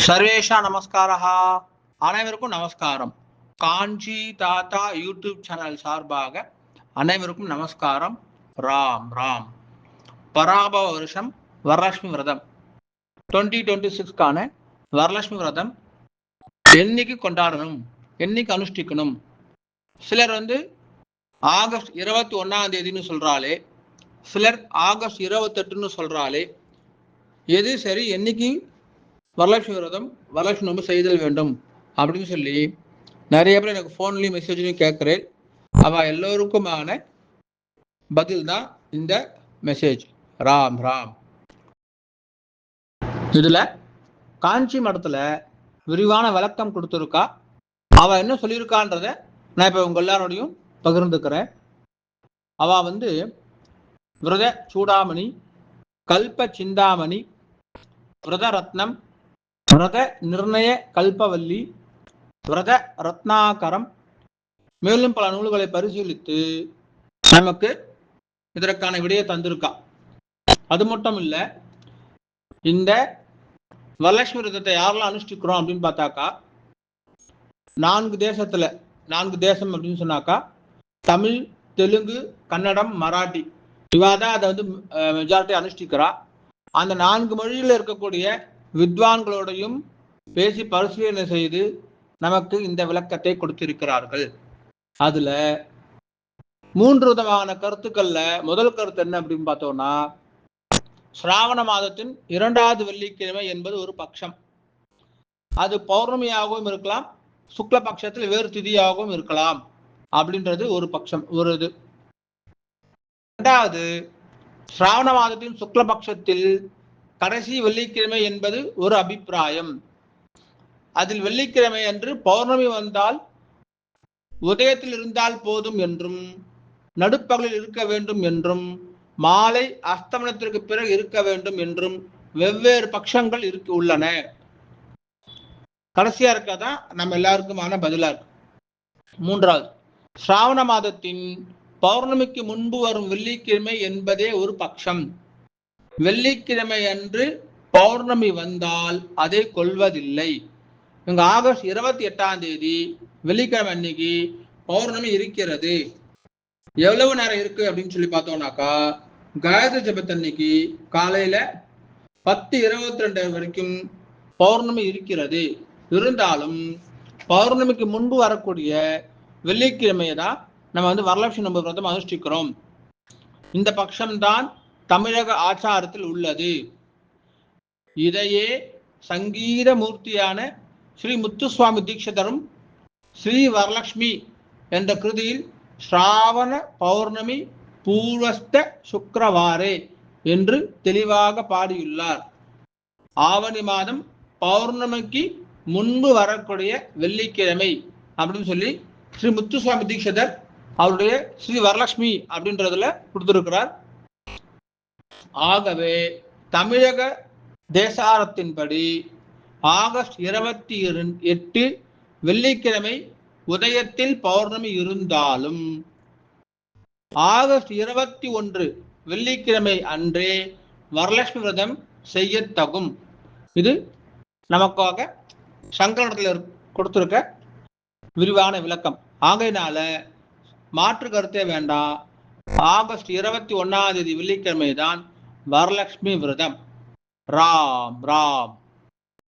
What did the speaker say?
சர்வேஷா நமஸ்காரா. அனைவருக்கும் நமஸ்காரம். காஞ்சி தாத்தா யூடியூப் சேனல் சார்பாக அனைவருக்கும் நமஸ்காரம். ராம் ராம். பராபவ வருஷம் வரலட்சுமி விரதம் 2026க்கான வரலட்சுமி விரதம் என்னைக்கு கொண்டாடணும், என்னைக்கு அனுஷ்டிக்கணும்? சிலர் ஆகஸ்ட் 21 சொல்றாளே, சிலர் ஆகஸ்ட் 28 சொல்றாளே. எது சரி? என்னைக்கு வரலட்சுமி விரதம், வரலட்சுமி நோன்பு செய்தல் வேண்டும் அப்படின்னு சொல்லி நிறைய பேர் எனக்கு ஃபோன்லையும் மெசேஜ்லையும் கேட்குறேன். அவ எல்லோருக்குமான பதில் தான் இந்த மெசேஜ். ராம் ராம். இதுல காஞ்சி மடத்துல விரிவான விளக்கம் கொடுத்துருக்கா. அவ என்ன சொல்லியிருக்கான்றத நான் இப்ப உங்க எல்லாரோடையும் பகிர்ந்துக்கிறேன். அவ விரத சூடாமணி, கல்ப சிந்தாமணி, விரத ரத்னம், விரத நிர்ணய கல்பவல்லி, விரத ரத்னாகரம், மேலும் பல நூல்களை பரிசீலித்து நமக்கு இதற்கான விடையை தந்திருக்கா. அது மட்டும் இல்ல, இந்த வரலட்சுமி விரதத்தை யாரெல்லாம் அனுஷ்டிக்கிறோம் அப்படின்னு பார்த்தாக்கா, 4 தேசத்துல, 4 தேசம் அப்படின்னு சொன்னாக்கா தமிழ், தெலுங்கு, கன்னடம், மராட்டி, இவாதான் அதை மெஜாரிட்டி அனுஷ்டிக்கிறா. அந்த 4 மொழியில இருக்கக்கூடிய வித்வான்களோடையும் பேசி பரிசீலனை செய்து நமக்கு இந்த விளக்கத்தை கொடுத்திருக்கிறார்கள். அதுல 3 விதமான கருத்துக்கள்ல முதல் கருத்து என்ன அப்படின்னு பார்த்தோம்னா, சிராவண மாதத்தின் 2வது வெள்ளிக்கிழமை என்பது ஒரு பட்சம். அது பௌர்ணமியாகவும் இருக்கலாம், சுக்ல பட்சத்தில் வேறு திதியாகவும் இருக்கலாம் அப்படின்றது ஒரு பட்சம், ஒரு இது. 2வது, சிராவண மாதத்தின் சுக்ல பட்சத்தில் கடைசி வெள்ளிக்கிழமை என்பது ஒரு அபிப்பிராயம். அதில் வெள்ளிக்கிழமை அன்று பௌர்ணமி வந்தால் உதயத்தில் இருந்தால் போதும் என்றும், நடுப்பகலில் இருக்க வேண்டும் என்றும், மாலை அஸ்தமனத்திற்கு பிறகு இருக்க வேண்டும் என்றும் வெவ்வேறு பட்சங்கள் உள்ளன. கடைசியா இருக்கதான் நம்ம எல்லாருக்குமான பதிலா இருக்கு. 3வது, சிராவண மாதத்தின் பௌர்ணமிக்கு முன்பு வரும் வெள்ளிக்கிழமை என்பதே ஒரு பட்சம். வெள்ளிக்கிழமை அன்று பௌர்ணமி வந்தால் அதை கொள்வதில்லை. இங்க ஆகஸ்ட் 28 வெள்ளிக்கிழமை அன்னைக்கு பௌர்ணமி இருக்கிறது. எவ்வளவு நேரம் இருக்கு அப்படின்னு சொல்லி பார்த்தோம்னாக்கா, காயத்ரி ஜபத்தன்னைக்கு காலையில 10:22 வரைக்கும் பௌர்ணமி இருக்கிறது. இருந்தாலும் பௌர்ணமிக்கு முன்பு வரக்கூடிய வெள்ளிக்கிழமையை தான் நம்ம வரலட்சுமி நோன்பு விரதம் அனுஷ்டிக்கிறோம். இந்த பட்சம்தான் தமிழக ஆச்சாரத்தில் உள்ளது. இதையே சங்கீத மூர்த்தியான ஸ்ரீ முத்துசுவாமி தீட்சிதரும் ஸ்ரீ வரலட்சுமி என்ற கிருதியில் ஸ்ராவண பௌர்ணமி பூர்வஸ்த சுக்கிரவாரே என்று தெளிவாக பாடியுள்ளார். ஆவணி மாதம் பௌர்ணமிக்கு முன்பு வரக்கூடிய வெள்ளிக்கிழமை அப்படின்னு சொல்லி ஸ்ரீ முத்துசுவாமி தீட்சிதர் அவருடைய ஸ்ரீ வரலட்சுமி அப்படின்றதுல கொடுத்திருக்கிறார். ஆகவே தமிழக தேசாரத்தின்படி ஆகஸ்ட் 28 வெள்ளிக்கிழமை உதயத்தில் பௌர்ணமி இருந்தாலும் ஆகஸ்ட் 21 வெள்ளிக்கிழமை அன்றே வரலட்சுமி விரதம் செய்யத்தகும். இது நமக்காக சங்கரத்தில் கொடுத்திருக்க விரிவான விளக்கம். ஆகையினால மாற்று கருத்தே வேண்டாம். ஆகஸ்ட் 21 வெள்ளிக்கிழமை தான் வரலட்சுமி விரதம். ராம் ராம்.